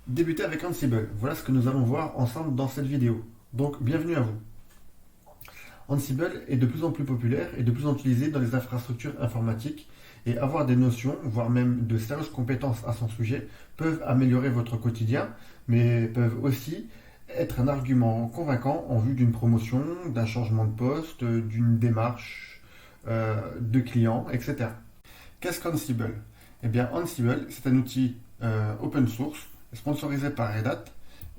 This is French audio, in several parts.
Débuter avec Ansible, voilà ce que nous allons voir ensemble dans cette vidéo. Donc bienvenue à vous. Ansible est de plus en plus populaire et de plus en plus utilisé dans les infrastructures informatiques et avoir des notions, voire même de sérieuses compétences à son sujet, peuvent améliorer votre quotidien, mais peuvent aussi être un argument convaincant en vue d'une promotion, d'un changement de poste, d'une démarche de client, etc. Qu'est-ce qu'Ansible? Eh bien, Ansible, c'est un outil open source, sponsorisé par Red Hat,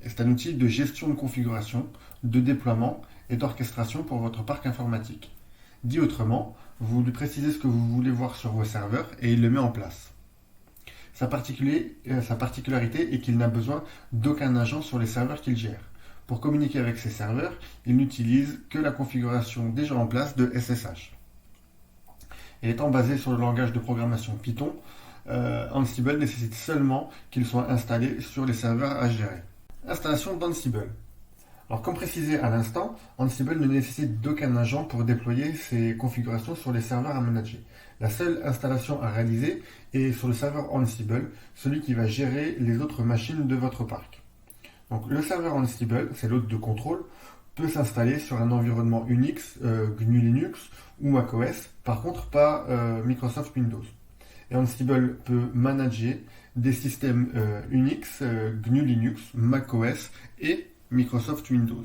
et c'est un outil de gestion de configuration, de déploiement et d'orchestration pour votre parc informatique. Dit autrement, vous lui précisez ce que vous voulez voir sur vos serveurs et il le met en place. Sa particularité est qu'il n'a besoin d'aucun agent sur les serveurs qu'il gère. Pour communiquer avec ces serveurs, il n'utilise que la configuration déjà en place de SSH. Et étant basé sur le langage de programmation Python, Ansible nécessite seulement qu'il soit installé sur les serveurs à gérer. Installation d'Ansible. Alors comme précisé à l'instant, Ansible ne nécessite d'aucun agent pour déployer ses configurations sur les serveurs à manager. La seule installation à réaliser est sur le serveur Ansible, celui qui va gérer les autres machines de votre parc. Donc le serveur Ansible, c'est l'hôte de contrôle, peut s'installer sur un environnement Unix, GNU Linux ou macOS, par contre pas Microsoft Windows. Et Ansible peut manager des systèmes Unix, GNU Linux, macOS et Microsoft Windows.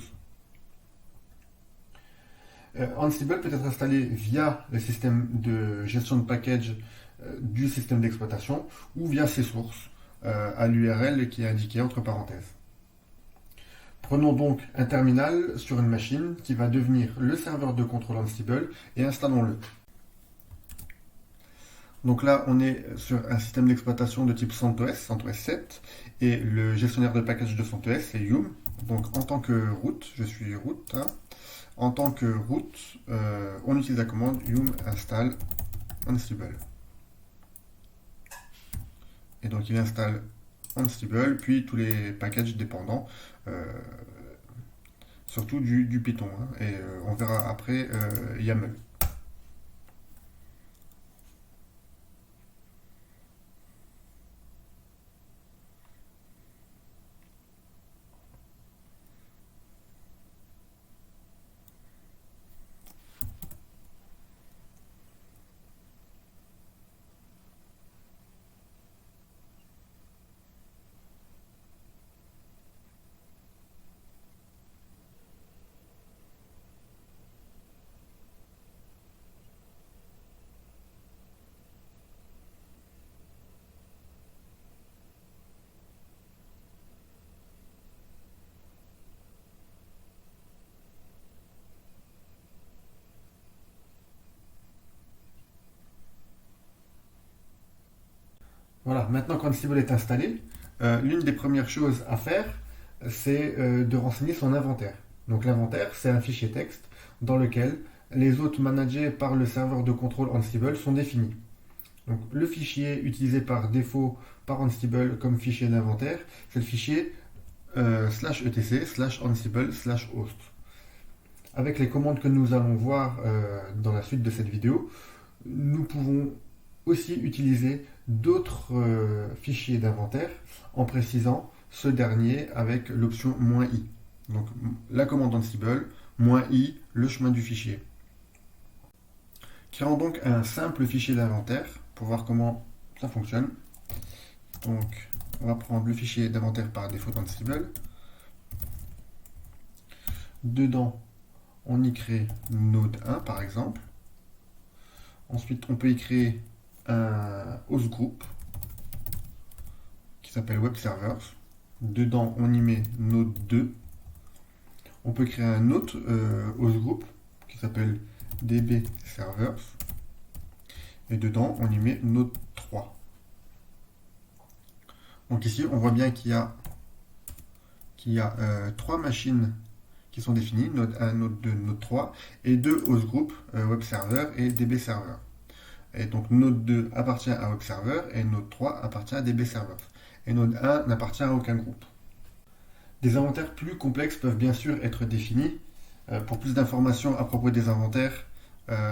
Ansible peut être installé via le système de gestion de package du système d'exploitation ou via ses sources à l'URL qui est indiquée entre parenthèses. Prenons donc un terminal sur une machine qui va devenir le serveur de contrôle Ansible et installons-le. Donc là, on est sur un système d'exploitation de type CentOS, CentOS 7, et le gestionnaire de package de CentOS, c'est Yum. Donc en tant que root, je suis root, hein. En tant que root, on utilise la commande yum install Ansible. Et donc il installe Ansible, puis tous les packages dépendants, surtout du Python, hein, et on verra après YAML. Voilà, maintenant qu'Ansible est installé, l'une des premières choses à faire, c'est de renseigner son inventaire. Donc l'inventaire, c'est un fichier texte dans lequel les hôtes managés par le serveur de contrôle Ansible sont définis. Donc le fichier utilisé par défaut par Ansible comme fichier d'inventaire, c'est le fichier /etc/ansible/host. Avec les commandes que nous allons voir dans la suite de cette vidéo, nous pouvons aussi utiliser d'autres fichiers d'inventaire en précisant ce dernier avec l'option "-i". Donc la commande Ansible, "-i", le chemin du fichier. Créons donc un simple fichier d'inventaire pour voir comment ça fonctionne. Donc on va prendre le fichier d'inventaire par défaut d'Ansible. Dedans, on y crée Node 1 par exemple. Ensuite, on peut y créer un host group qui s'appelle Web Servers. Dedans, on y met Node 2. On peut créer un autre host group qui s'appelle DB Servers. Et dedans, on y met Node 3. Donc ici, on voit bien qu'il y a 3 machines qui sont définies, Node 1, Node 2, Node 3, et 2 host groups, Web Server et DB Server. Et donc Node 2 appartient à Web Server et Node 3 appartient à DB Server. Et Node 1 n'appartient à aucun groupe. Des inventaires plus complexes peuvent bien sûr être définis. Pour plus d'informations à propos des inventaires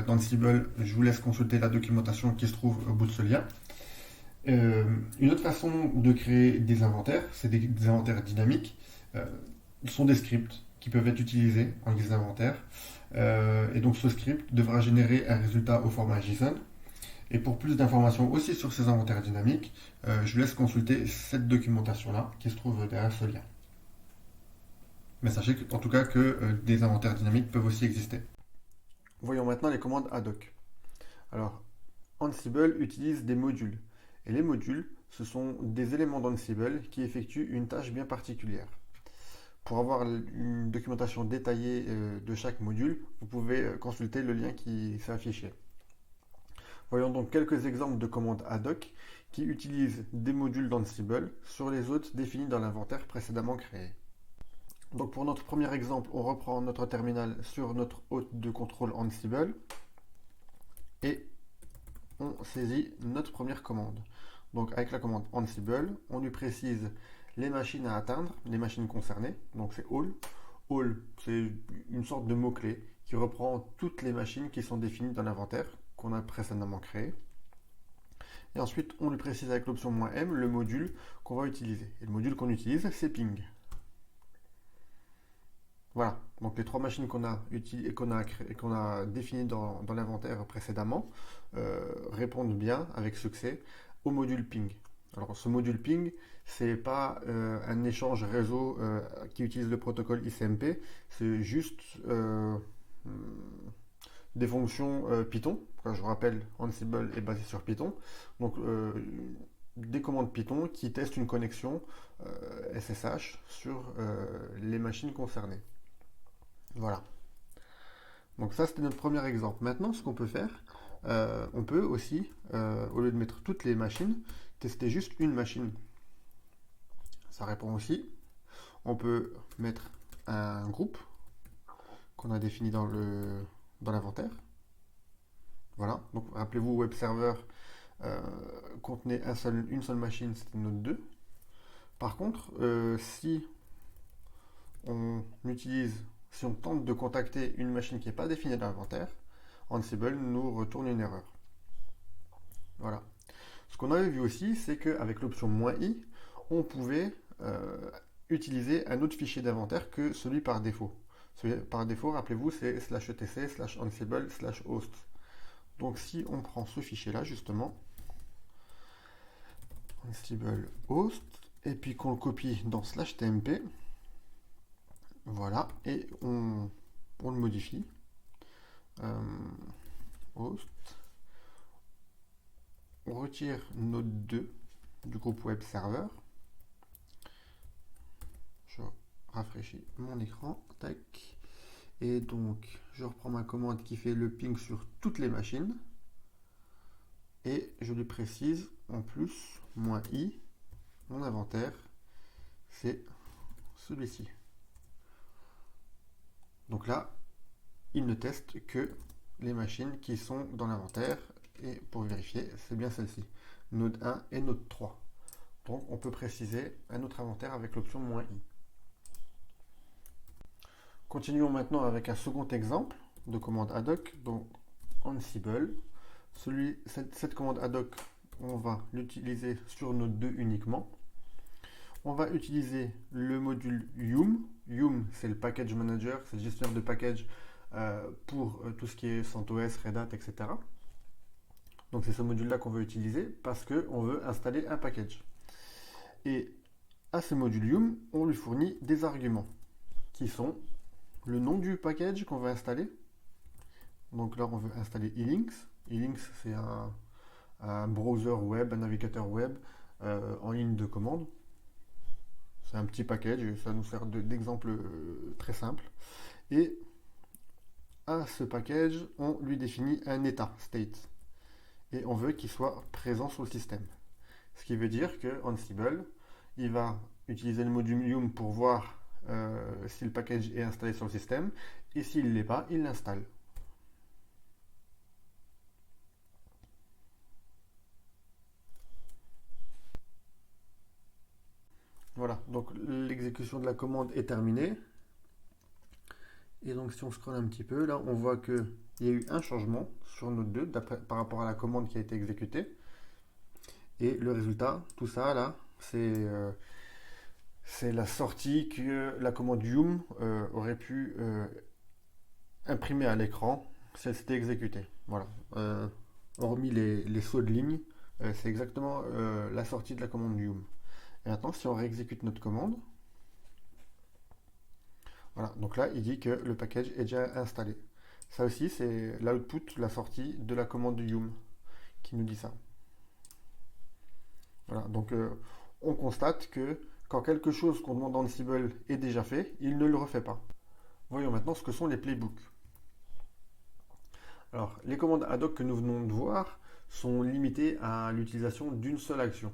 d'Ansible, je vous laisse consulter la documentation qui se trouve au bout de ce lien. Une autre façon de créer des inventaires, c'est des inventaires dynamiques. Euh, sont des scripts qui peuvent être utilisés en guise d'inventaire. Et donc ce script devra générer un résultat au format JSON. Et pour plus d'informations aussi sur ces inventaires dynamiques, je vous laisse consulter cette documentation-là qui se trouve derrière ce lien. Mais sachez en tout cas que des inventaires dynamiques peuvent aussi exister. Voyons maintenant les commandes ad hoc. Alors, Ansible utilise des modules. Et les modules, ce sont des éléments d'Ansible qui effectuent une tâche bien particulière. Pour avoir une documentation détaillée de chaque module, vous pouvez consulter le lien qui s'est affiché. Voyons donc quelques exemples de commandes ad hoc qui utilisent des modules d'Ansible sur les hôtes définis dans l'inventaire précédemment créé. Donc pour notre premier exemple, on reprend notre terminal sur notre hôte de contrôle Ansible et on saisit notre première commande. Donc avec la commande Ansible, on lui précise les machines à atteindre, les machines concernées, donc c'est all. All, c'est une sorte de mot-clé qui reprend toutes les machines qui sont définies dans l'inventaire qu'on a précédemment créé. Et ensuite, on lui précise avec l'option "-m le module qu'on va utiliser. Et le module qu'on utilise, c'est ping. Voilà, donc les trois machines qu'on a définies dans l'inventaire précédemment répondent bien, avec succès, au module ping. Alors ce module ping, c'est pas un échange réseau qui utilise le protocole ICMP, c'est juste des fonctions Python. Je vous rappelle, Ansible est basé sur Python. Donc des commandes Python qui testent une connexion SSH sur les machines concernées. Voilà. Donc ça, c'était notre premier exemple. Maintenant, ce qu'on peut faire, on peut aussi, au lieu de mettre toutes les machines, tester juste une machine. Ça répond aussi. On peut mettre un groupe qu'on a défini dans l'inventaire. Voilà. Donc rappelez-vous, web server contenait une seule machine, c'était node 2. Par contre, si on tente de contacter une machine qui n'est pas définie dans l'inventaire, Ansible nous retourne une erreur. Voilà. Ce qu'on avait vu aussi, c'est qu'avec l'option "-i, on pouvait utiliser un autre fichier d'inventaire que celui par défaut. Celui par défaut, rappelez-vous, c'est /etc/ansible/host. Donc si on prend ce fichier-là, justement, Ansible host, et puis qu'on le copie dans /tmp, voilà, et on le modifie. Host. On retire node 2 du groupe web server. Je rafraîchis mon écran. Tac. Et donc, je reprends ma commande qui fait le ping sur toutes les machines. Et je lui précise en plus, "-i, mon inventaire, c'est celui-ci. Donc là, il ne teste que les machines qui sont dans l'inventaire. Et pour vérifier, c'est bien celle-ci, node 1 et node 3. Donc on peut préciser un autre inventaire avec l'option "-i". Continuons maintenant avec un second exemple de commande ad hoc, donc Ansible. Cette commande ad hoc, on va l'utiliser sur node 2 uniquement. On va utiliser le module yum. Yum, c'est le package manager, c'est le gestionnaire de package pour tout ce qui est CentOS, Red Hat, etc. Donc c'est ce module-là qu'on veut utiliser parce qu'on veut installer un package. Et à ce module yum, on lui fournit des arguments qui sont le nom du package qu'on veut installer. Donc là, on veut installer eLinks. eLinks, c'est un browser web, un navigateur web en ligne de commande. C'est un petit package et ça nous sert d'exemple très simple. Et à ce package, on lui définit un état, state. Et on veut qu'il soit présent sur le système. Ce qui veut dire que Ansible, il va utiliser le module yum pour voir si le package est installé sur le système, et s'il ne l'est pas, il l'installe. Voilà, donc l'exécution de la commande est terminée. Et donc si on scrolle un petit peu, là on voit qu'il y a eu un changement sur node 2 par rapport à la commande qui a été exécutée. Et le résultat, tout ça là, c'est la sortie que la commande yum aurait pu imprimer à l'écran si elle s'était exécutée. Voilà. Hormis les sauts de ligne, c'est exactement la sortie de la commande yum. Et maintenant, si on réexécute notre commande, voilà, donc là, il dit que le package est déjà installé. Ça aussi, c'est l'output, la sortie de la commande yum qui nous dit ça. Voilà, donc on constate que quand quelque chose qu'on demande dans Ansible est déjà fait, il ne le refait pas. Voyons maintenant ce que sont les playbooks. Alors, les commandes ad hoc que nous venons de voir sont limitées à l'utilisation d'une seule action.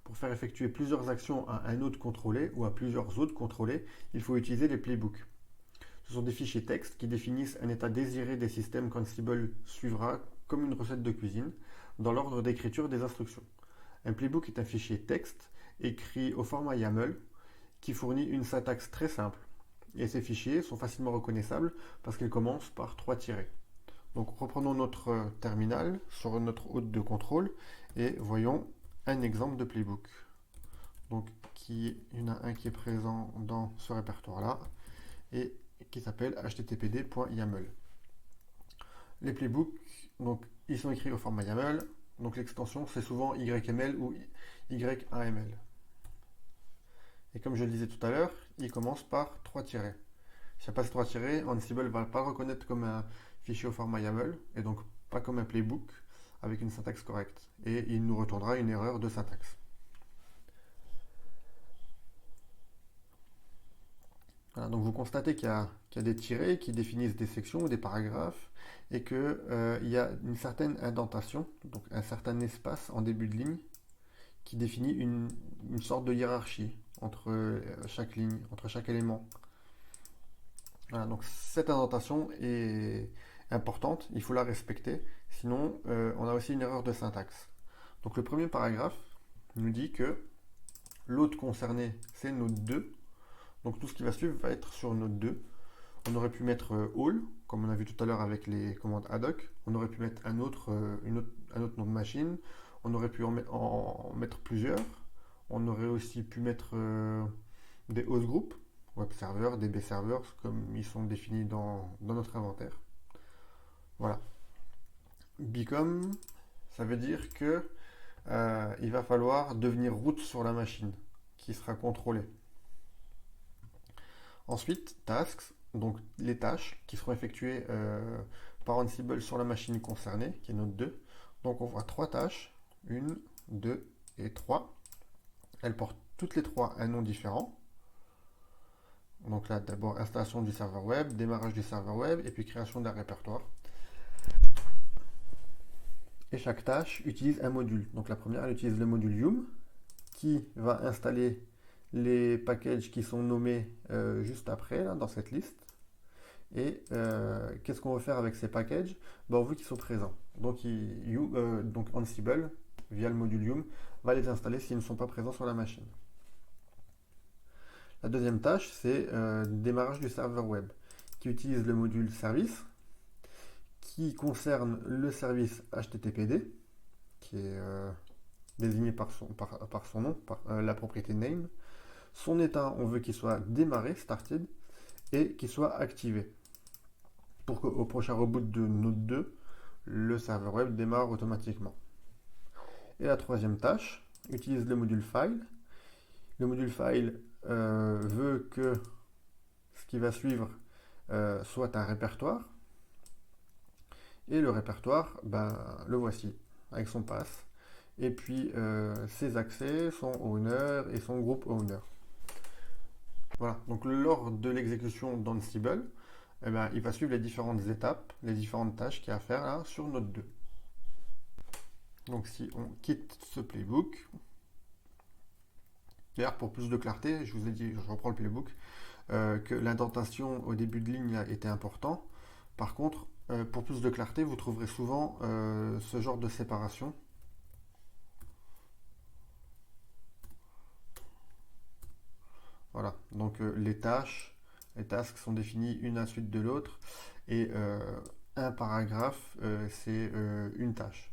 Pour faire effectuer plusieurs actions à un autre contrôlé ou à plusieurs autres contrôlés, il faut utiliser les playbooks. Ce sont des fichiers texte qui définissent un état désiré des systèmes qu'Ansible suivra comme une recette de cuisine dans l'ordre d'écriture des instructions. Un playbook est un fichier texte écrit au format YAML qui fournit une syntaxe très simple. Et ces fichiers sont facilement reconnaissables parce qu'ils commencent par 3 tirets. Donc reprenons notre terminal sur notre hôte de contrôle et voyons un exemple de playbook. Donc il y en a un qui est présent dans ce répertoire-là et qui s'appelle httpd.yaml. Les playbooks, donc, ils sont écrits au format YAML, donc l'extension c'est souvent YML ou YAML. Et comme je le disais tout à l'heure, il commence par 3 tirets. S'il n'y a pas ces 3 tirets, Ansible ne va pas le reconnaître comme un fichier au format YAML, et donc pas comme un playbook avec une syntaxe correcte. Et il nous retournera une erreur de syntaxe. Voilà, donc vous constatez qu'il y a des tirets qui définissent des sections ou des paragraphes, et qu'il y a une certaine indentation, donc un certain espace en début de ligne, qui définit une sorte de hiérarchie entre chaque ligne, entre chaque élément. Voilà, donc cette indentation est importante, il faut la respecter, sinon on a aussi une erreur de syntaxe. Donc le premier paragraphe nous dit que l'hôte concerné c'est node 2, donc tout ce qui va suivre va être sur node 2. On aurait pu mettre all, comme on a vu tout à l'heure avec les commandes ad hoc, on aurait pu mettre un autre nom de machine, on aurait pu en mettre plusieurs, on aurait aussi pu mettre des host groups, web servers, DB servers, comme ils sont définis dans notre inventaire. Voilà. Become, ça veut dire que il va falloir devenir root sur la machine qui sera contrôlée. Ensuite, tasks, donc les tâches qui seront effectuées par Ansible sur la machine concernée, qui est node 2. Donc on voit 3 tâches, 1, 2 et 3. Elles portent toutes les 3 un nom différent. Donc là, d'abord installation du serveur web, démarrage du serveur web et puis création d'un répertoire. Et chaque tâche utilise un module. Donc la première, elle utilise le module yum qui va installer les packages qui sont nommés juste après, là, dans cette liste. Et qu'est-ce qu'on veut faire avec ces packages? On veut qu'ils soient présents. Donc, donc Ansible, via le module yum, va les installer s'ils ne sont pas présents sur la machine. La deuxième tâche, c'est démarrage du serveur web, qui utilise le module service, qui concerne le service HTTPD, qui est désigné par son nom, par la propriété name. Son état, on veut qu'il soit démarré, started, et qu'il soit activé. Pour qu'au prochain reboot de node 2, le serveur web démarre automatiquement. Et la troisième tâche utilise le module file. Le module file veut que ce qui va suivre soit un répertoire. Et le répertoire, le voici, avec son pass. Et puis ses accès, son owner et son groupe owner. Voilà, donc lors de l'exécution d'Ansible, il va suivre les différentes étapes, les différentes tâches qu'il y a à faire là, sur node 2. Donc si on quitte ce playbook, d'ailleurs pour plus de clarté, je vous ai dit, je reprends le playbook, que l'indentation au début de ligne était important. Par contre, pour plus de clarté, vous trouverez souvent ce genre de séparation. Voilà, donc les tasks sont définies une à la suite de l'autre, et un paragraphe, c'est une tâche.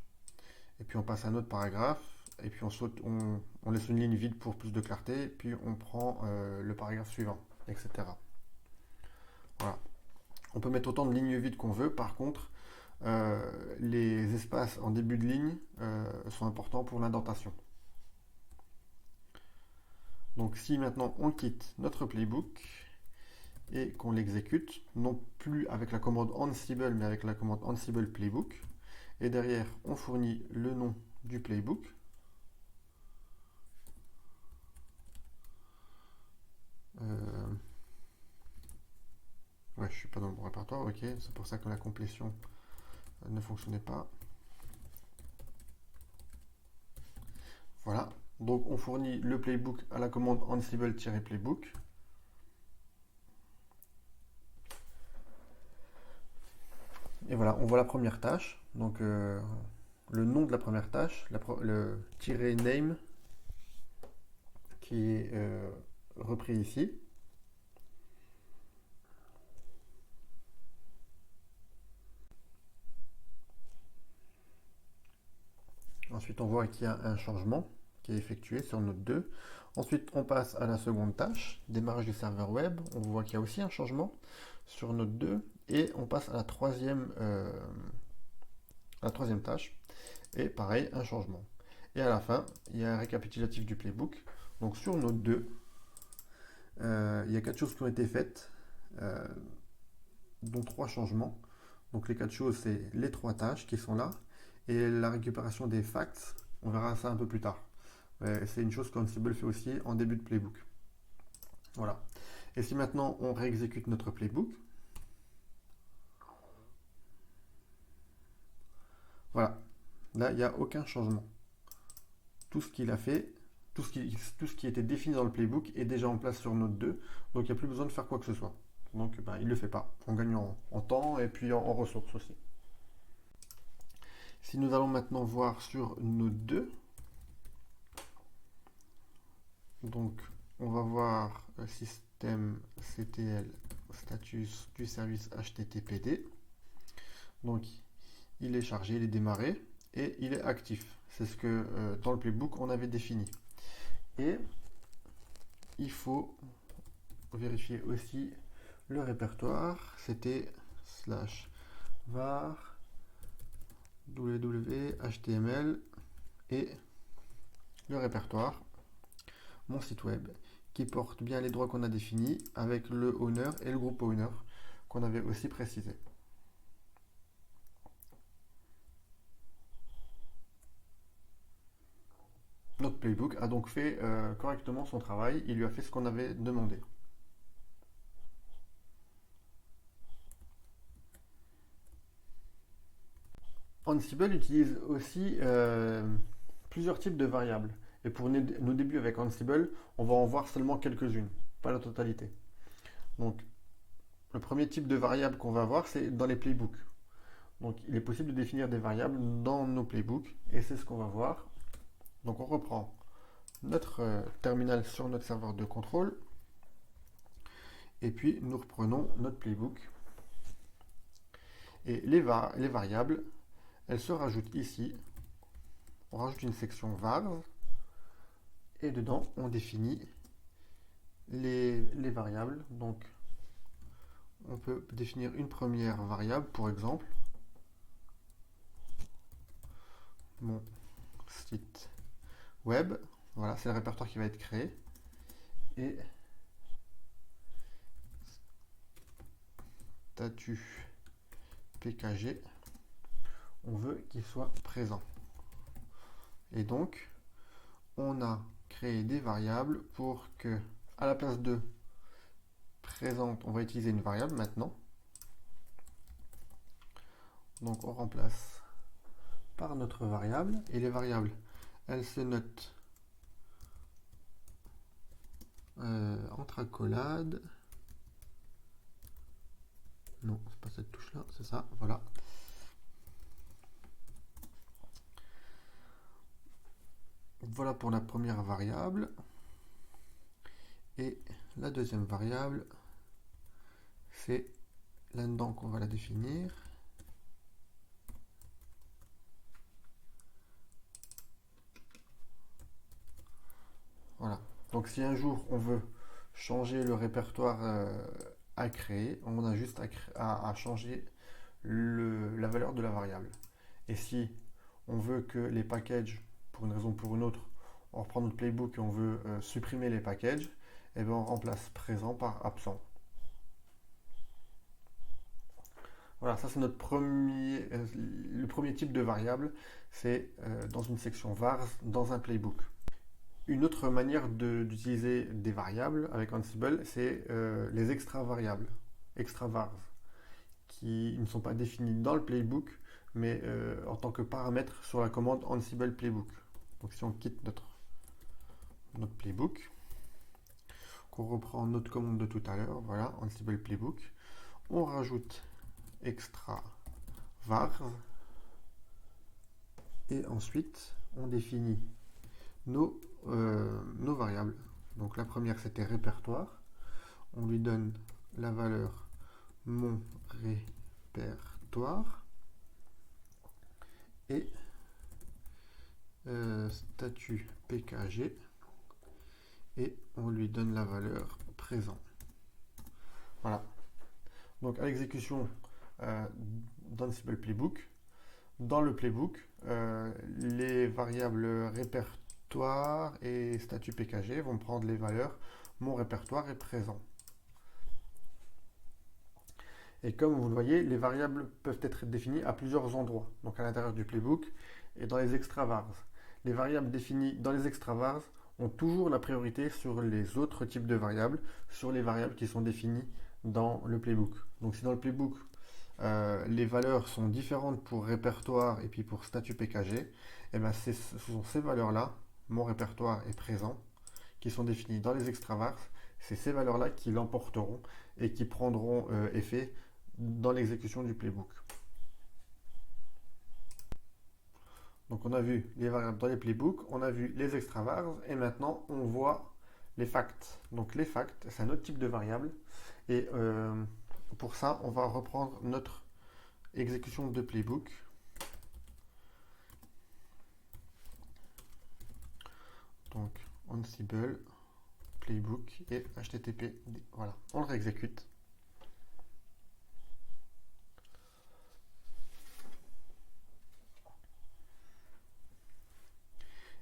Et puis on passe à un autre paragraphe, et puis on laisse une ligne vide pour plus de clarté, puis on prend le paragraphe suivant, etc. Voilà. On peut mettre autant de lignes vides qu'on veut, par contre, les espaces en début de ligne sont importants pour l'indentation. Donc si maintenant on quitte notre playbook et qu'on l'exécute, non plus avec la commande Ansible, mais avec la commande Ansible playbook, et derrière on fournit le nom du playbook. Ouais, je suis pas dans le bon répertoire, ok, c'est pour ça que la complétion ne fonctionnait pas. Voilà, donc on fournit le playbook à la commande Ansible-playbook. Et voilà, on voit la première tâche. Donc le nom de la première tâche, le "name" qui est repris ici. Ensuite, on voit qu'il y a un changement qui est effectué sur Node 2. Ensuite, on passe à la seconde tâche, démarrage du serveur web. On voit qu'il y a aussi un changement sur Node 2. Et on passe à la troisième tâche. Et pareil, un changement. Et à la fin, il y a un récapitulatif du playbook. Donc sur Node 2, il y a 4 choses qui ont été faites, dont 3 changements. Donc les 4 choses, c'est les 3 tâches qui sont là, et la récupération des facts, on verra ça un peu plus tard. C'est une chose qu'Ansible fait aussi en début de playbook. Voilà. Et si maintenant on réexécute notre playbook, voilà. Là, il n'y a aucun changement. Tout ce qu'il a fait, tout ce qui était défini dans le playbook est déjà en place sur Node 2, donc il n'y a plus besoin de faire quoi que ce soit. Donc il ne le fait pas. On gagne en temps et puis en ressources aussi. Si nous allons maintenant voir sur Node 2, donc on va voir système CTL status du service HTTPD. Donc il est chargé, il est démarré et il est actif. C'est ce que dans le playbook on avait défini. Et il faut vérifier aussi le répertoire. C'était /var www.html et le répertoire, mon site web, qui porte bien les droits qu'on a définis avec le owner et le groupe owner qu'on avait aussi précisé. Notre playbook a donc fait correctement son travail, il lui a fait ce qu'on avait demandé. Ansible utilise aussi plusieurs types de variables. Et pour nos débuts avec Ansible, on va en voir seulement quelques-unes, pas la totalité. Donc, le premier type de variable qu'on va voir, c'est dans les playbooks. Donc, il est possible de définir des variables dans nos playbooks, et c'est ce qu'on va voir. Donc, on reprend notre terminal sur notre serveur de contrôle, et puis nous reprenons notre playbook. Et les variables, elles se rajoutent ici. On rajoute une section var, et dedans, on définit les variables. Donc, on peut définir une première variable, pour exemple, mon site web. Voilà, c'est le répertoire qui va être créé. Et statut PKG, on veut qu'il soit présent. Et donc, on a créé des variables pour que, à la place de présente, on va utiliser une variable maintenant. Donc, on remplace par notre variable. Et les variables, elles se notent entre accolades. Non, c'est pas cette touche là, c'est ça, voilà. Voilà pour la première variable. Et la deuxième variable, c'est là-dedans qu'on va la définir. Donc si un jour on veut changer le répertoire à créer, on a juste à changer la valeur de la variable. Et si on veut que les packages, pour une raison ou pour une autre, on reprend notre playbook et on veut supprimer les packages, et bien on remplace présent par absent. Voilà, ça c'est le premier type de variable, c'est dans une section vars dans un playbook. Une autre manière d'utiliser des variables avec Ansible, c'est les extra variables, extra vars, qui ne sont pas définies dans le playbook, mais en tant que paramètre sur la commande Ansible playbook. Donc si on quitte notre playbook, qu'on reprend notre commande de tout à l'heure, voilà, Ansible playbook, on rajoute extra vars et ensuite on définit nos variables. Donc la première c'était répertoire, on lui donne la valeur mon répertoire et statut pkg et on lui donne la valeur présent. Voilà. Donc à l'exécution d'Ansible Playbook, dans le playbook, les variables répertoire et statut pkg vont prendre les valeurs mon répertoire est présent. Et comme vous le voyez, les variables peuvent être définies à plusieurs endroits, donc à l'intérieur du playbook et dans les extra vars. Les variables définies dans les extra vars ont toujours la priorité sur les autres types de variables, sur les variables qui sont définies dans le playbook. Donc si dans le playbook, les valeurs sont différentes pour répertoire et puis pour statut pkg, et bien ce sont ces valeurs-là, mon répertoire est présent, qui sont définies dans les extra vars, c'est ces valeurs-là qui l'emporteront et qui prendront effet dans l'exécution du playbook. Donc on a vu les variables dans les playbooks, on a vu les extra vars et maintenant on voit les facts. Donc les facts, c'est un autre type de variable et pour ça on va reprendre notre exécution de playbook. Donc Ansible playbook et http, voilà, on le réexécute.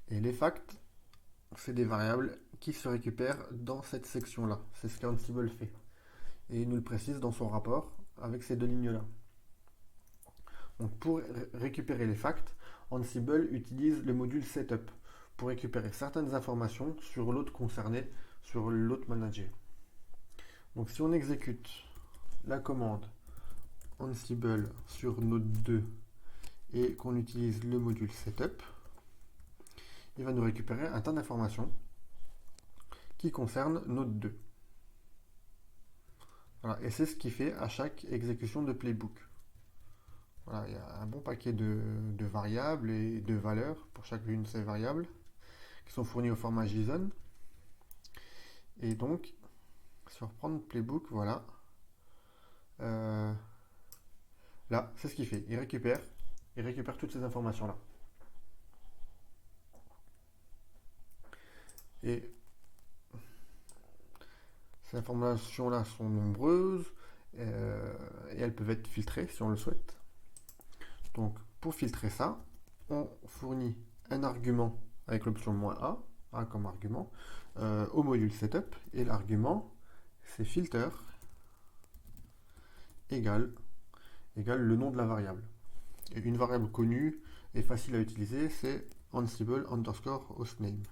Et les facts, c'est des variables qui se récupèrent dans cette section-là. C'est ce qu'Ansible fait. Et il nous le précise dans son rapport avec ces deux lignes-là. Donc pour récupérer les facts, Ansible utilise le module setup pour récupérer certaines informations sur l'autre concerné, sur l'autre manager. Donc si on exécute la commande Ansible sur node 2 et qu'on utilise le module setup, il va nous récupérer un tas d'informations qui concernent node 2. Voilà, et c'est ce qu'il fait à chaque exécution de playbook. Voilà, il y a un bon paquet de variables et de valeurs pour chacune de ces variables qui sont fournies au format JSON. Et donc, si on reprend notre playbook, voilà. Là, c'est ce qu'il fait. Il récupère toutes ces informations-là. Et ces informations-là sont nombreuses et elles peuvent être filtrées si on le souhaite. Donc, pour filtrer ça, on fournit un argument avec l'option "-a", comme argument, au module setup, et l'argument, c'est filter égale le nom de la variable. Et une variable connue et facile à utiliser, c'est Ansible underscore hostname.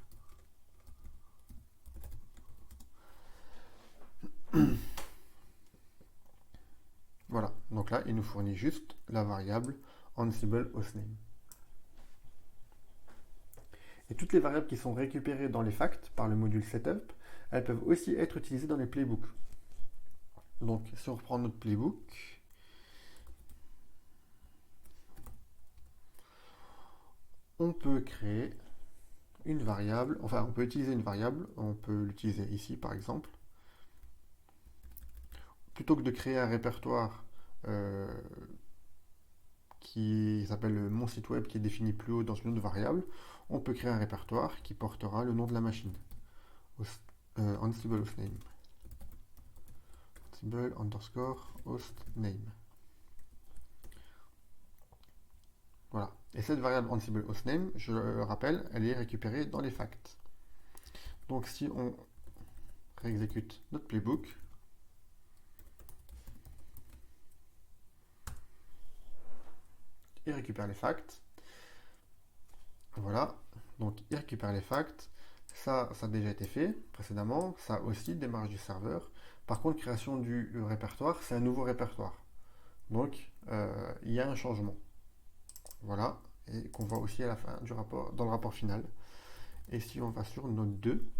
Voilà, donc là, il nous fournit juste la variable Ansible hostname. Et toutes les variables qui sont récupérées dans les facts par le module setup, elles peuvent aussi être utilisées dans les playbooks. Donc, si on reprend notre playbook, on peut créer une variable, enfin, on peut utiliser une variable, on peut l'utiliser ici par exemple. Plutôt que de créer un répertoire qui s'appelle mon site web qui est défini plus haut dans une autre variable, on peut créer un répertoire qui portera le nom de la machine. Ansible hostname. Ansible underscore hostname. Voilà. Et cette variable Ansible hostname, je le rappelle, elle est récupérée dans les facts. Donc si on réexécute notre playbook, il récupère les facts. Voilà. Donc il récupère les facts. Ça a déjà été fait précédemment. Ça aussi, démarrage du serveur. Par contre, création du répertoire, c'est un nouveau répertoire. Donc, il y a un changement. Voilà. Et qu'on voit aussi à la fin du rapport, dans le rapport final. Et si on va sur Node 2,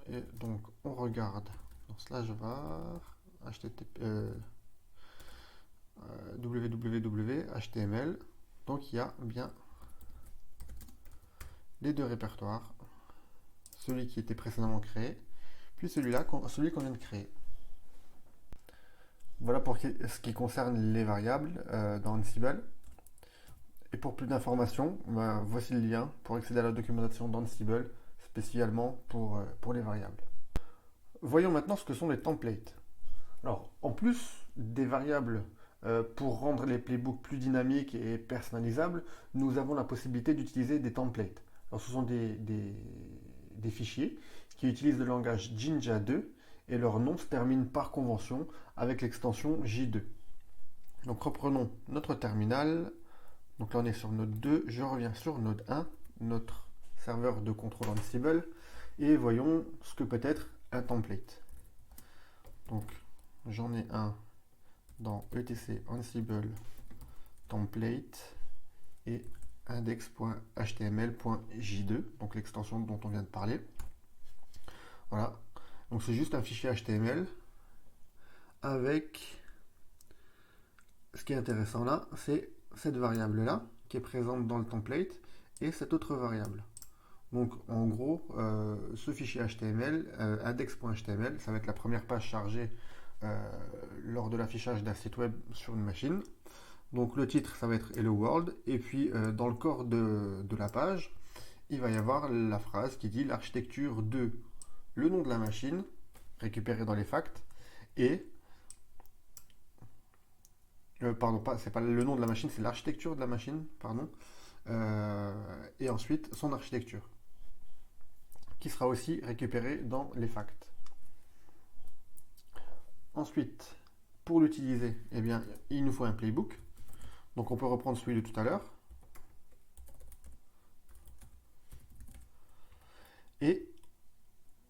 et donc on regarde dans slash var http www html, donc il y a bien les deux répertoires, celui qui était précédemment créé, puis celui-là, celui qu'on vient de créer. Voilà pour ce qui concerne les variables dans Ansible. Et pour plus d'informations, voici le lien pour accéder à la documentation d'Ansible, spécialement pour les variables. Voyons maintenant ce que sont les templates. Alors, en plus des variables pour rendre les playbooks plus dynamiques et personnalisables, nous avons la possibilité d'utiliser des templates. Alors, ce sont des fichiers qui utilisent le langage Jinja 2 et leur nom se termine par convention avec l'extension J2. Donc, reprenons notre terminal. Donc là, on est sur Node 2. Je reviens sur Node 1, notre serveur de contrôle Ansible, et voyons ce que peut être un template. Donc, j'en ai un dans etc Ansible template et index.html.j2, donc l'extension dont on vient de parler. Voilà, donc c'est juste un fichier HTML avec, ce qui est intéressant là, c'est cette variable là qui est présente dans le template et cette autre variable. Donc en gros, ce fichier HTML, index.html, ça va être la première page chargée lors de l'affichage d'un site web sur une machine. Donc le titre, ça va être Hello World, et puis dans le corps de la page, il va y avoir la phrase qui dit l'architecture de le nom de la machine, récupéré dans les facts, et pardon, c'est pas le nom de la machine, c'est l'architecture de la machine, pardon, et ensuite son architecture, qui sera aussi récupérée dans les facts. Ensuite, pour l'utiliser, eh bien, il nous faut un playbook. Donc on peut reprendre celui de tout à l'heure. Et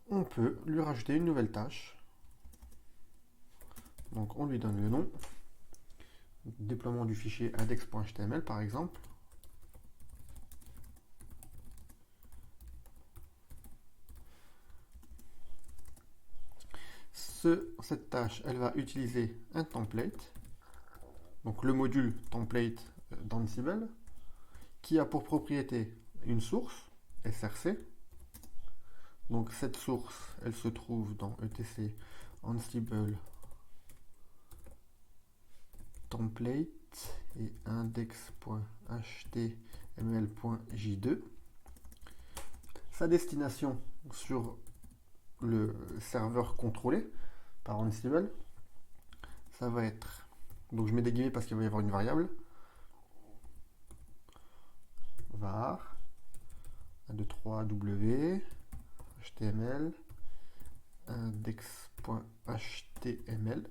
on peut lui rajouter une nouvelle tâche. Donc on lui donne le nom. Déploiement du fichier index.html par exemple. Cette tâche, elle va utiliser un template. Donc le module template d'Ansible, qui a pour propriété une source, src. Donc cette source, elle se trouve dans etc Ansible template et index.html.j2. Sa destination sur le serveur contrôlé par Ansible, ça va être, donc je mets des guillemets parce qu'il va y avoir une variable, var 1, 2, 3 w html index.html.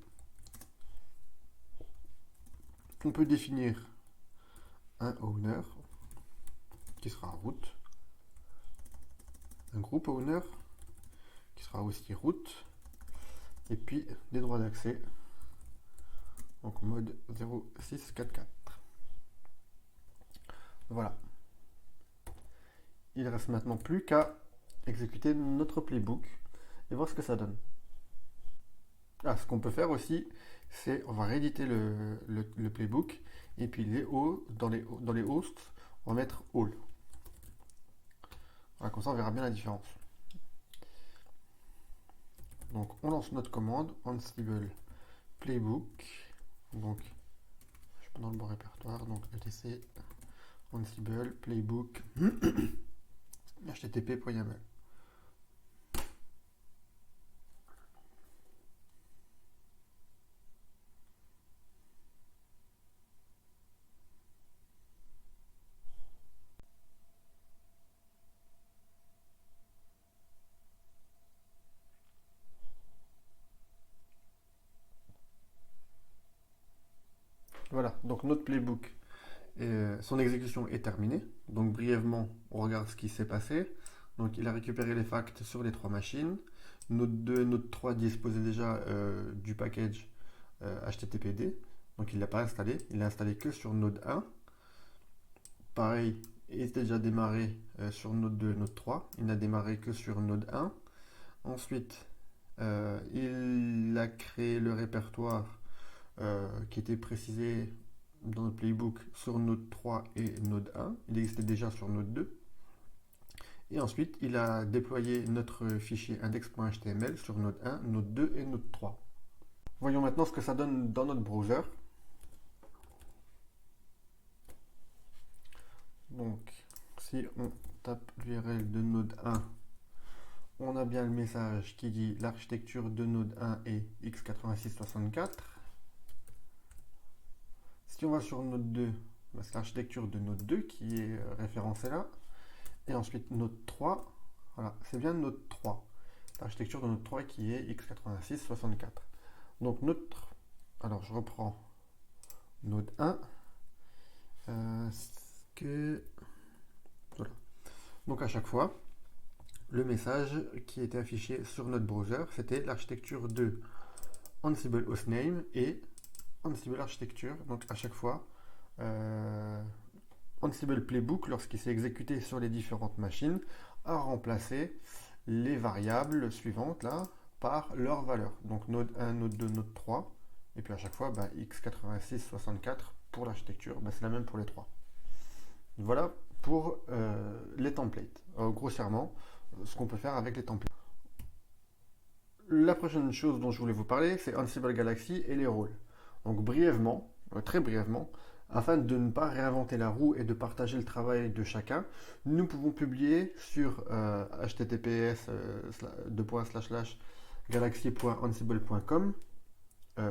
On peut définir un owner qui sera root, un groupe owner qui sera aussi root, et puis des droits d'accès, donc mode 0644. Voilà. Il ne reste maintenant plus qu'à exécuter notre playbook et voir ce que ça donne. Ah, ce qu'on peut faire aussi, c'est on va rééditer le playbook et puis dans les hosts, on va mettre all. Voilà, comme ça on verra bien la différence. Donc on lance notre commande Ansible playbook. Donc je suis pas dans le bon répertoire, donc etc Ansible playbook http.yaml. Voilà, donc notre playbook, son exécution est terminée. Donc brièvement, on regarde ce qui s'est passé. Donc il a récupéré les facts sur les trois machines. Node 2 et Node 3 disposaient déjà du package HTTPD. Donc il ne l'a pas installé, il l'a installé que sur Node 1. Pareil, il était déjà démarré sur Node 2 et Node 3. Il n'a démarré que sur Node 1. Ensuite, il a créé le répertoire qui était précisé dans le playbook sur Node 3 et Node 1. Il existait déjà sur Node 2. Et ensuite, il a déployé notre fichier index.html sur Node 1, Node 2 et Node 3. Voyons maintenant ce que ça donne dans notre browser. Donc, si on tape l'URL de Node 1, on a bien le message qui dit l'architecture de Node 1 est x86-64. Si on va sur Node 2, c'est l'architecture de Node 2 qui est référencée là. Et ensuite Node 3, voilà, c'est bien Node 3. L'architecture de Node 3 qui est x86-64. Donc alors je reprends Node 1. Voilà. Donc à chaque fois, le message qui était affiché sur notre browser, c'était l'architecture de Ansible hostname et Ansible architecture. Donc à chaque fois, Ansible Playbook, lorsqu'il s'est exécuté sur les différentes machines, a remplacé les variables suivantes là par leurs valeurs. Donc Node 1, Node 2, Node 3. Et puis à chaque fois, x86-64 pour l'architecture, c'est la même pour les trois. Voilà pour les templates. Grossièrement, ce qu'on peut faire avec les templates. La prochaine chose dont je voulais vous parler, c'est Ansible Galaxy et les rôles. Donc brièvement, très brièvement, afin de ne pas réinventer la roue et de partager le travail de chacun, nous pouvons publier sur https://galaxy.ansible.com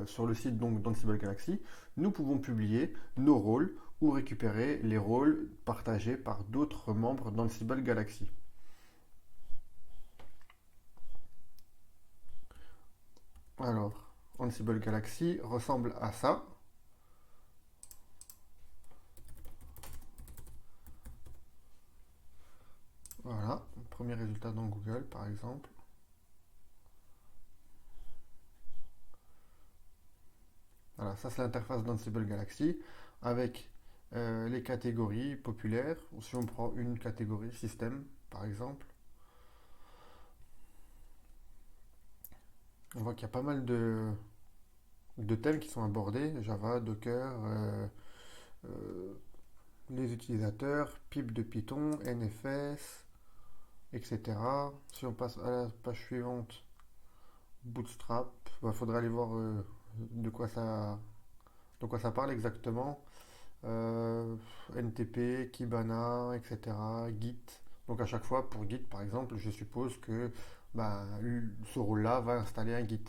sur le site donc d'Ansible Galaxy, nous pouvons publier nos rôles ou récupérer les rôles partagés par d'autres membres d'Ansible Galaxy. Alors, Ansible Galaxy ressemble à ça. Voilà, premier résultat dans Google par exemple. Voilà, ça c'est l'interface d'Ansible Galaxy avec les catégories populaires. Ou si on prend une catégorie système par exemple, on voit qu'il y a pas mal de thèmes qui sont abordés, Java, Docker, les utilisateurs, pipe de Python, NFS, etc. Si on passe à la page suivante, Bootstrap, il faudrait aller voir de quoi ça parle exactement. NTP, Kibana, etc. Git. Donc à chaque fois, pour Git par exemple, je suppose que ce rôle-là va installer un Git.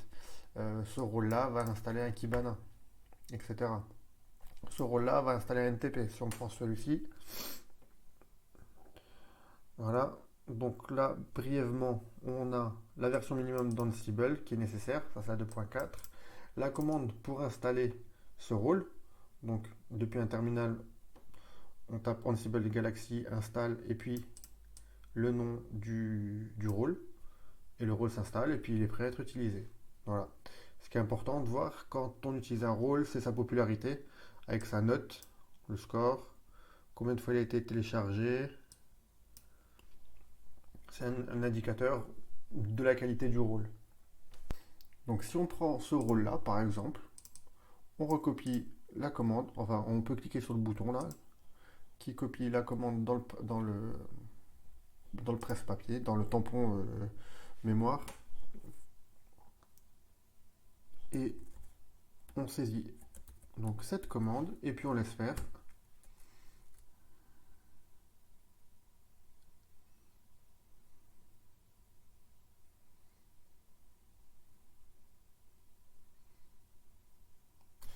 Ce rôle-là va installer un Kibana, etc. Ce rôle-là va installer un NTP. Si on prend celui-ci, voilà. Donc là, brièvement, on a la version minimum d'Ansible qui est nécessaire, ça c'est la 2.4. La commande pour installer ce rôle, donc depuis un terminal, on tape Ansible Galaxy install et puis le nom du rôle. Et le rôle s'installe et puis il est prêt à être utilisé. Voilà. Ce qui est important de voir quand on utilise un rôle, c'est sa popularité avec sa note, le score, combien de fois il a été téléchargé. C'est un indicateur de la qualité du rôle. Donc si on prend ce rôle-là, par exemple, on recopie la commande, enfin on peut cliquer sur le bouton là, qui copie la commande dans le presse-papier, dans le tampon mémoire, et on saisit donc cette commande, et puis on laisse faire.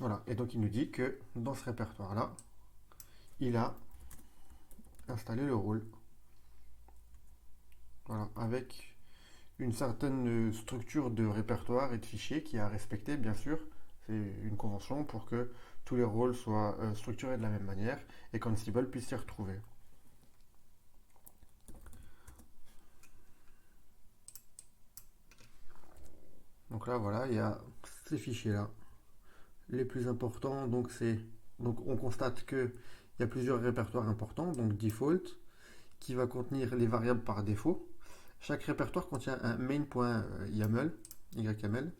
Voilà, et donc il nous dit que dans ce répertoire-là, il a installé le rôle. Voilà, avec une certaine structure de répertoire et de fichiers qui est à respecter, bien sûr. C'est une convention pour que tous les rôles soient structurés de la même manière et qu'Ansible puisse s'y retrouver. Donc là, voilà, il y a ces fichiers-là. Les plus importants, donc on constate qu'il y a plusieurs répertoires importants, donc default, qui va contenir les variables par défaut. Chaque répertoire contient un main.yaml, YAML.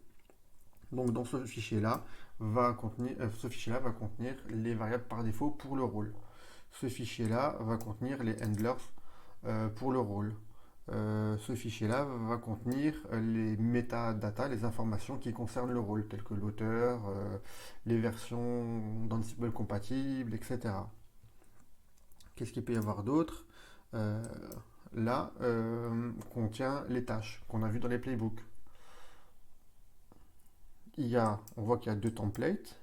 Donc dans ce fichier-là va contenir les variables par défaut pour le rôle. Ce fichier-là va contenir les handlers pour le rôle. Ce fichier-là va contenir les metadata, les informations qui concernent le rôle, telles que l'auteur, les versions d'Ansible compatibles, etc. Qu'est-ce qu'il peut y avoir d'autre? Là, contient les tâches qu'on a vues dans les playbooks. On voit qu'il y a 2 templates,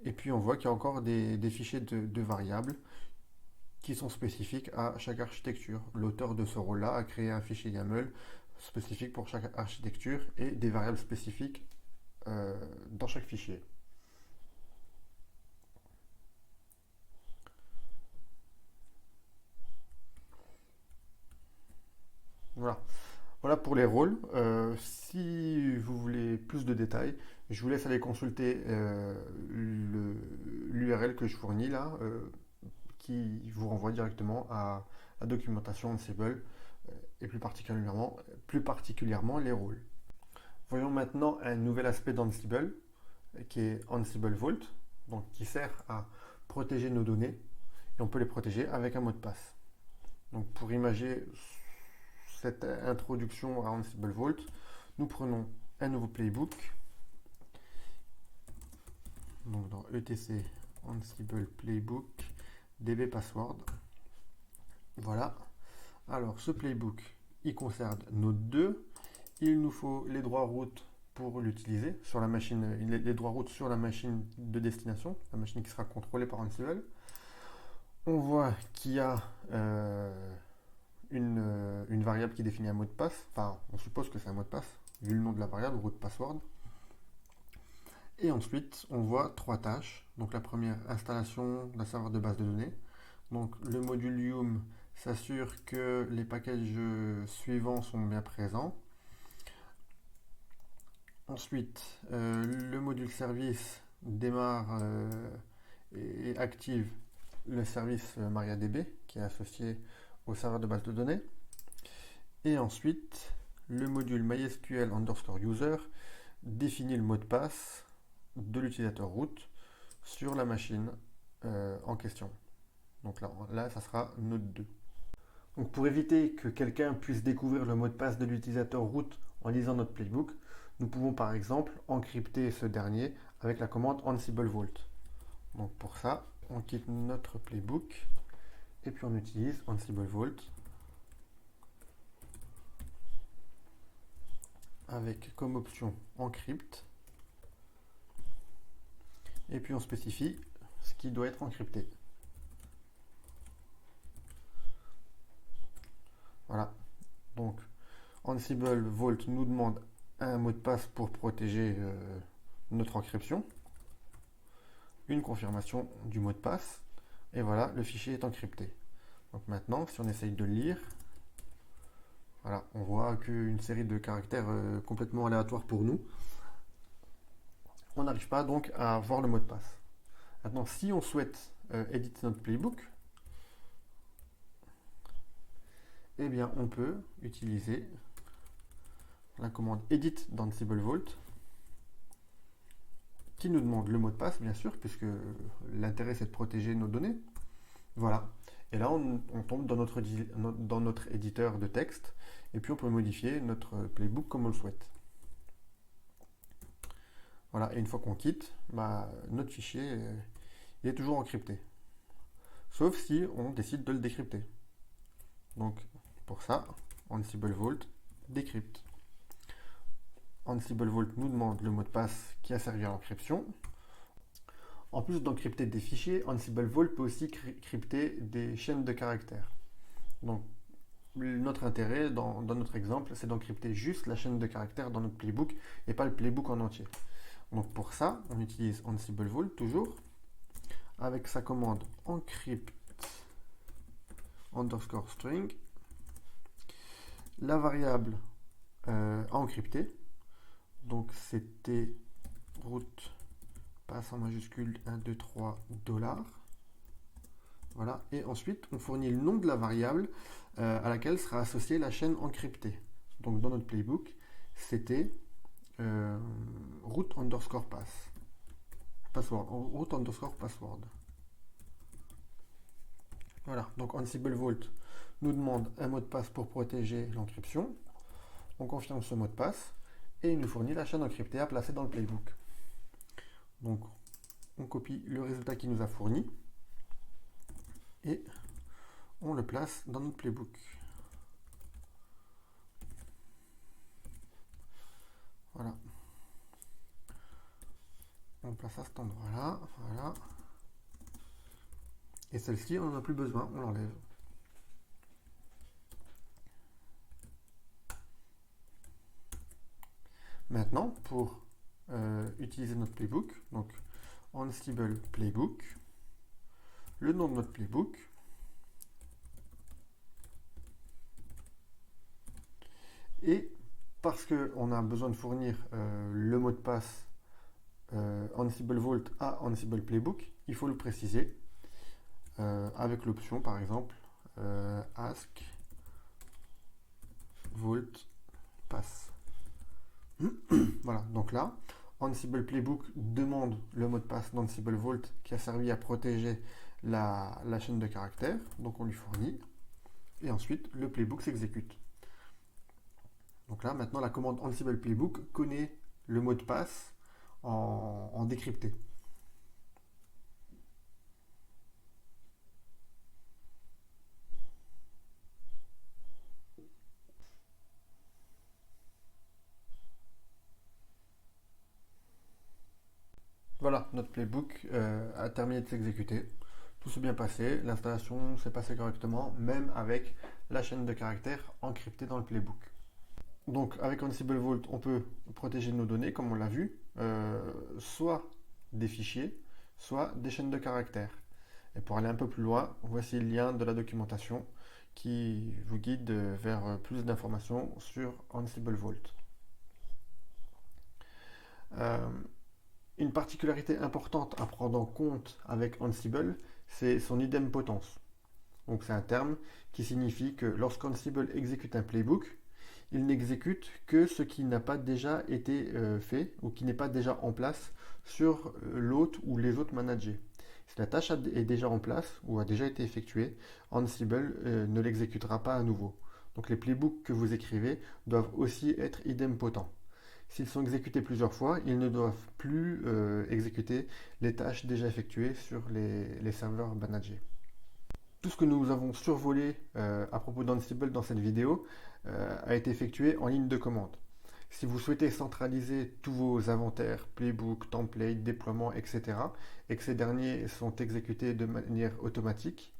et puis on voit qu'il y a encore des fichiers de variables qui sont spécifiques à chaque architecture. L'auteur de ce rôle-là a créé un fichier YAML spécifique pour chaque architecture et des variables spécifiques dans chaque fichier. Voilà. Voilà pour les rôles. Si vous voulez plus de détails, je vous laisse aller consulter l'URL que je fournis là, qui vous renvoie directement à la documentation Ansible et plus particulièrement les rôles. Voyons maintenant un nouvel aspect d'Ansible qui est Ansible Vault, donc qui sert à protéger nos données et on peut les protéger avec un mot de passe. Donc pour imaginer cette introduction à Ansible Vault, nous prenons un nouveau playbook. Donc dans etc Ansible Playbook db password. Voilà. Alors ce playbook, il concerne Node 2. Il nous faut les droits routes pour l'utiliser sur la machine, les droits routes sur la machine de destination, la machine qui sera contrôlée par Ansible. On voit qu'il y a une variable qui définit un mot de passe. Enfin, on suppose que c'est un mot de passe, vu le nom de la variable, root password. Et ensuite, on voit 3 tâches. Donc la première, installation d'un serveur de base de données. Donc le module Yum s'assure que les packages suivants sont bien présents. Ensuite, le module service démarre et active le service MariaDB qui est associé au serveur de base de données. Et ensuite, le module MySQL underscore user définit le mot de passe de l'utilisateur root sur la machine en question. Donc là, ça sera Node 2. Donc pour éviter que quelqu'un puisse découvrir le mot de passe de l'utilisateur root en lisant notre playbook, nous pouvons par exemple encrypter ce dernier avec la commande Ansible Vault. Donc pour ça, on quitte notre playbook et puis on utilise Ansible Vault avec comme option encrypt et puis on spécifie ce qui doit être encrypté. Voilà. Donc Ansible Vault nous demande un mot de passe pour protéger notre encryption, une confirmation du mot de passe, et voilà, le fichier est encrypté. Donc maintenant, si on essaye de le lire, voilà, on voit qu'une série de caractères complètement aléatoires pour nous. On n'arrive pas donc à voir le mot de passe. Maintenant, si on souhaite éditer notre playbook, eh bien, on peut utiliser la commande edit d'Ansible Vault qui nous demande le mot de passe, bien sûr, puisque l'intérêt c'est de protéger nos données. Voilà. Et là, on tombe dans notre éditeur de texte et puis on peut modifier notre playbook comme on le souhaite. Voilà. Et une fois qu'on quitte, notre fichier il est toujours encrypté. Sauf si on décide de le décrypter. Donc, pour ça, Ansible Vault décrypte. Ansible Vault nous demande le mot de passe qui a servi à l'encryption. En plus d'encrypter des fichiers, Ansible Vault peut aussi crypter des chaînes de caractères. Donc, notre intérêt dans notre exemple, c'est d'encrypter juste la chaîne de caractères dans notre playbook et pas le playbook en entier. Donc pour ça, on utilise Ansible Vault toujours avec sa commande encrypt underscore string, la variable à encrypter. Donc c'était root passe en majuscule 1, 2, 3 $. Voilà. Et ensuite, on fournit le nom de la variable à laquelle sera associée la chaîne encryptée. Donc dans notre playbook, c'était root underscore password. Root underscore password. Voilà. Donc Ansible Vault nous demande un mot de passe pour protéger l'encryption. On confirme ce mot de passe et il nous fournit la chaîne encryptée à placer dans le playbook. Donc on copie le résultat qu'il nous a fourni et on le place dans notre playbook. Voilà. On le place à cet endroit-là. Voilà. Et celle-ci, on n'en a plus besoin, on l'enlève. Maintenant, pour utiliser notre playbook, donc Ansible Playbook, le nom de notre playbook, et parce qu'on a besoin de fournir le mot de passe Ansible Vault à Ansible Playbook, il faut le préciser avec l'option par exemple ask Vault pass. Voilà, donc là, Ansible Playbook demande le mot de passe d'Ansible Vault qui a servi à protéger la chaîne de caractères, donc on lui fournit, et ensuite le playbook s'exécute. Donc là, maintenant, la commande Ansible Playbook connaît le mot de passe en décrypté. Voilà, notre playbook a terminé de s'exécuter. Tout s'est bien passé, l'installation s'est passée correctement, même avec la chaîne de caractères encryptée dans le playbook. Donc avec Ansible Vault, on peut protéger nos données, comme on l'a vu, soit des fichiers, soit des chaînes de caractères. Et pour aller un peu plus loin, voici le lien de la documentation qui vous guide vers plus d'informations sur Ansible Vault. Une particularité importante à prendre en compte avec Ansible, c'est son idempotence. Donc c'est un terme qui signifie que lorsqu'Ansible exécute un playbook, il n'exécute que ce qui n'a pas déjà été fait ou qui n'est pas déjà en place sur l'autre ou les autres managers. Si la tâche est déjà en place ou a déjà été effectuée, Ansible ne l'exécutera pas à nouveau. Donc les playbooks que vous écrivez doivent aussi être idempotents. S'ils sont exécutés plusieurs fois, ils ne doivent plus exécuter les tâches déjà effectuées sur les serveurs managés. Tout ce que nous avons survolé à propos d'Ansible dans cette vidéo a été effectué en ligne de commande. Si vous souhaitez centraliser tous vos inventaires, playbook, template, déploiement, etc., et que ces derniers sont exécutés de manière automatique,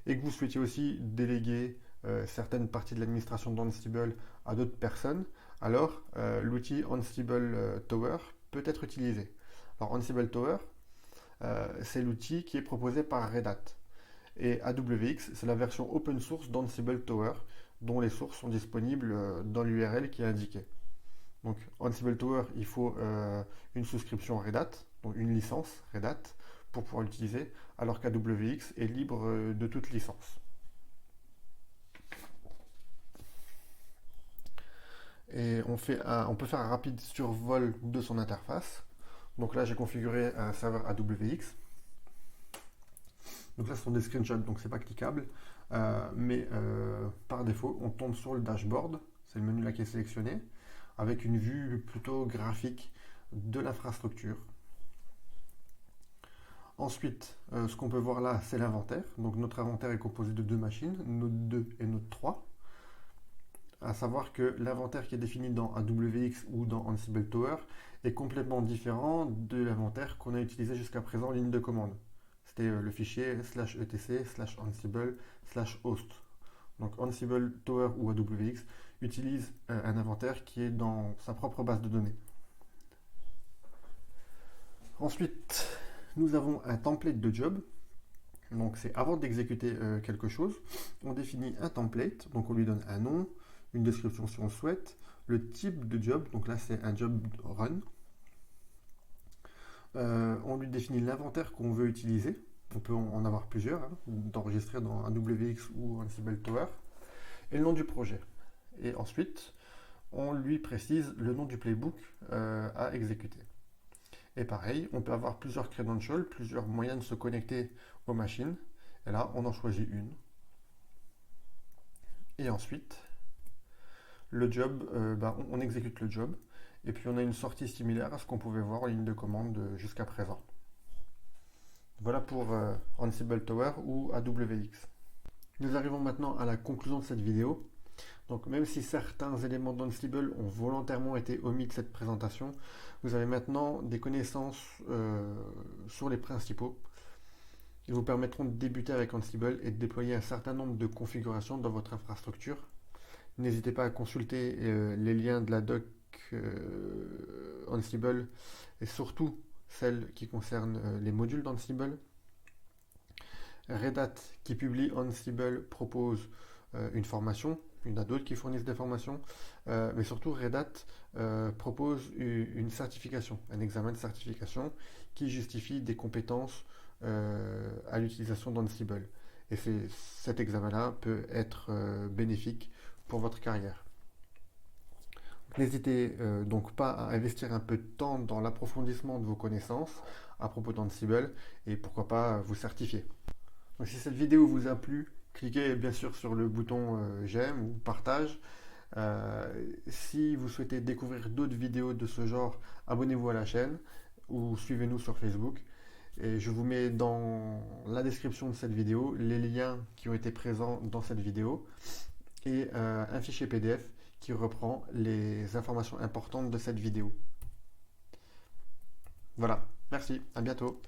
et que vous souhaitiez aussi déléguer certaines parties de l'administration d'Ansible à d'autres personnes, alors l'outil Ansible Tower peut être utilisé. Alors Ansible Tower, c'est l'outil qui est proposé par Red Hat. Et AWX, c'est la version open source d'Ansible Tower, dont les sources sont disponibles dans l'URL qui est indiquée. Donc Ansible Tower, il faut une souscription Red Hat, donc une licence Red Hat, pour pouvoir l'utiliser, alors qu'AWX est libre de toute licence. Et on peut faire un rapide survol de son interface. Donc là, j'ai configuré un serveur AWX. Donc là, ce sont des screenshots, donc c'est pas cliquable. Mais par défaut, on tombe sur le dashboard. C'est le menu là qui est sélectionné, avec une vue plutôt graphique de l'infrastructure. Ensuite, ce qu'on peut voir là, c'est l'inventaire. Donc notre inventaire est composé de deux machines, Node 2 et Node 3. À savoir que l'inventaire qui est défini dans AWX ou dans Ansible Tower est complètement différent de l'inventaire qu'on a utilisé jusqu'à présent en ligne de commande. C'était le fichier /etc/ansible/host. Donc Ansible Tower ou AWX utilise un inventaire qui est dans sa propre base de données. Ensuite, nous avons un template de job. Donc c'est avant d'exécuter quelque chose, on définit un template, donc on lui donne un nom, une description si on le souhaite, le type de job, donc là c'est un job run. On lui définit l'inventaire qu'on veut utiliser, on peut en avoir plusieurs, hein, d'enregistrer dans AWX ou Ansible Tower, et le nom du projet. Et ensuite, on lui précise le nom du playbook à exécuter. Et pareil, on peut avoir plusieurs credentials, plusieurs moyens de se connecter aux machines. Et là, on en choisit une. Et ensuite, le job, on exécute le job. Et puis on a une sortie similaire à ce qu'on pouvait voir en ligne de commande jusqu'à présent. Voilà pour Ansible Tower ou AWX. Nous arrivons maintenant à la conclusion de cette vidéo. Donc même si certains éléments d'Ansible ont volontairement été omis de cette présentation, vous avez maintenant des connaissances sur les principaux. Ils vous permettront de débuter avec Ansible et de déployer un certain nombre de configurations dans votre infrastructure. N'hésitez pas à consulter les liens de la doc Ansible et surtout celles qui concernent les modules d'Ansible. Red Hat qui publie Ansible propose une formation. Il y en a d'autres qui fournissent des formations, mais surtout Red Hat propose une certification, un examen de certification qui justifie des compétences à l'utilisation d'Ansible. Et cet examen-là peut être bénéfique pour votre carrière. N'hésitez donc pas à investir un peu de temps dans l'approfondissement de vos connaissances à propos d'Ansible et pourquoi pas vous certifier. Donc, si cette vidéo vous a plu, cliquez bien sûr sur le bouton j'aime ou partage. Si vous souhaitez découvrir d'autres vidéos de ce genre, abonnez-vous à la chaîne ou suivez-nous sur Facebook. Et je vous mets dans la description de cette vidéo les liens qui ont été présents dans cette vidéo et un fichier PDF qui reprend les informations importantes de cette vidéo. Voilà, merci, à bientôt.